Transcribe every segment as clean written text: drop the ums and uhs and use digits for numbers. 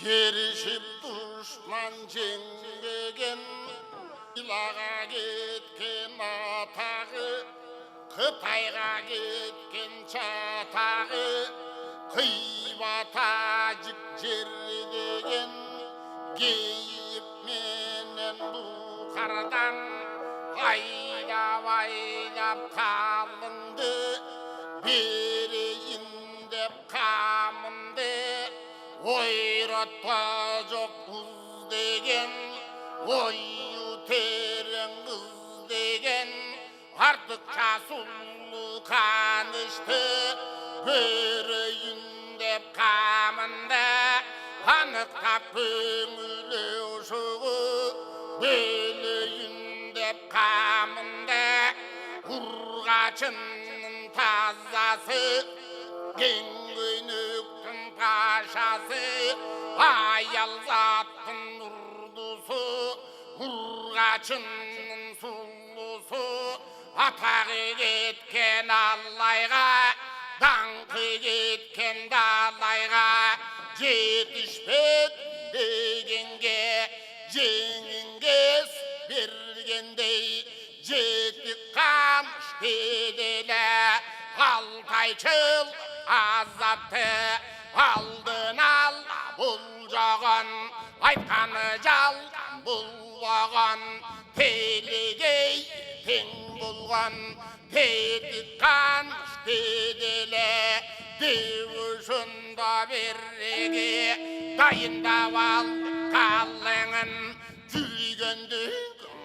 Kerişip düşman jengegen, ilağa ketken atağı, Kıtayga ketken çatağı, Kıybatacık jerdegen, geyip menen bu kardan, Aylap kalındı, bereyin dep kamındı, Oyratpa жоқ kız degen, oyu tereң kız degen, Артықша сұлу қанышты, bereyin dep kamındı, Anықтап көңілі шуғы, beleyin dep kamındı, Urgaçının tazası, Gengönüktün paşası, Ayal zattın urdusu, Urgaçının sulusu, Atağı ketken Allayga, Dаңқы ketken Dalayga, Жетишпек дегенге, Жеңіңгес бергендей, Жетік қамыш деделі, Алтайчыл азапты, алдын алла бұлжаған, айтқаны жалған бұлғаған, телегей тең болған, тетік қаныш деделі, деушінда береге, дайындап ал қалыңын, жүргенді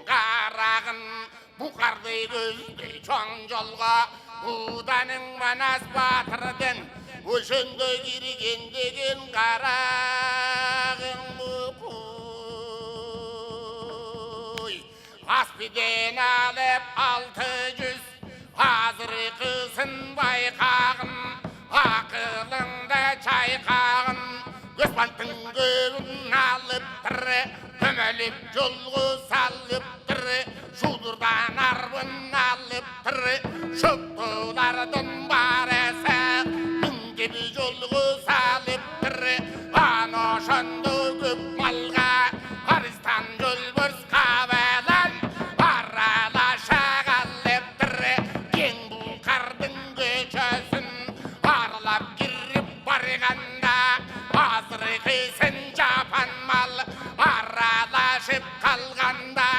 қарағын, бұқардай көздей чоң жолға, Уданың Манас батырдың, Өшінді кірген деген қарағың мұқой. Аспиден алып 600, Азыр қысын байқағын, Ақылыңда чайқағын, Өспанттың көбін алып тұры, Көмеліп жолғы салып тұры, Шудырдан арбын алып тұры, Шөптулардың барысы, Мінгебі жолғы салып тұры, Аношанды көп малға, Аристан жолбырс қабелан, Аралаша қалып тұры, Кең бұл қардың көчесін, Аралап кіріп барғанда, Азыр қисын жапан мал, Аралашып қалғанда,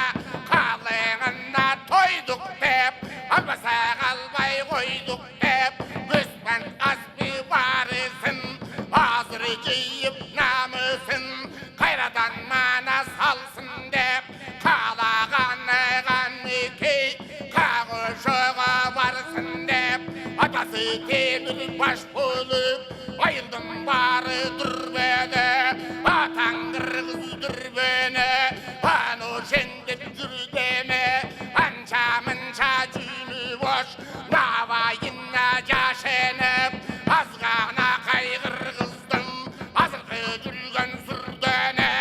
Қалыңында тойдық деп, Албаса қалбай қойдық деп, Өспен аспи барысын, Азыр жейіп намысын, Қайрадан мана салсын деп, Қалағаны ғанекей, Қағышыға барсын деп, Атасы темір баш болып, Айылдың бары дүрбені, Атаң қырғыз дүрбені, Ану жеңдіп жүрдемі, Анша-мынша жүні бош, Навайына жашеніп, Азғана қайғырғыздың, Азырқы жүрген сүрдені,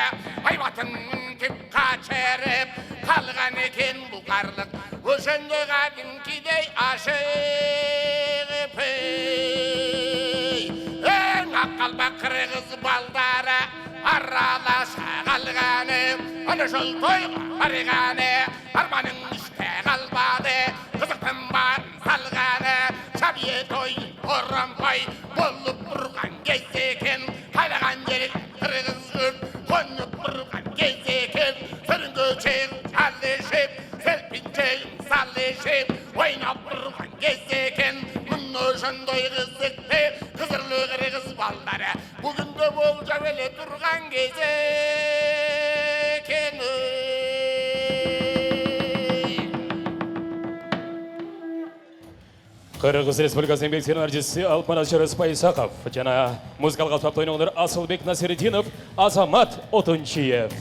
Айбатының кеп қачеріп, Қалған екен бұқарлық, Өшінді қадын кедей ашығып, Аққалба қырғыз балдары, Аралаша қалғаны, Аны жол тойға барғаны, Арманың іште қалбады, Қызықтың барын салғаны, Шабие той орампай болып тұрған кез екен, Қайлаған жері қырғыз көп, Қонып тұрған кез екен, Сүрінгі чең алешеп, Селпин чең салешеп, Ойнап тұрған кез екен, Мұны жындай қызықты, Қызырлы қырғыз балдары, Бүгінгі бол жабеле тұрған кез екен. Қырғыз Республикасының еңбек артисі Алпанас Жарасбай Сақов жана музыкалық аспап ойнағандар Асылбек Насирдинов, Азамат Отунчиев.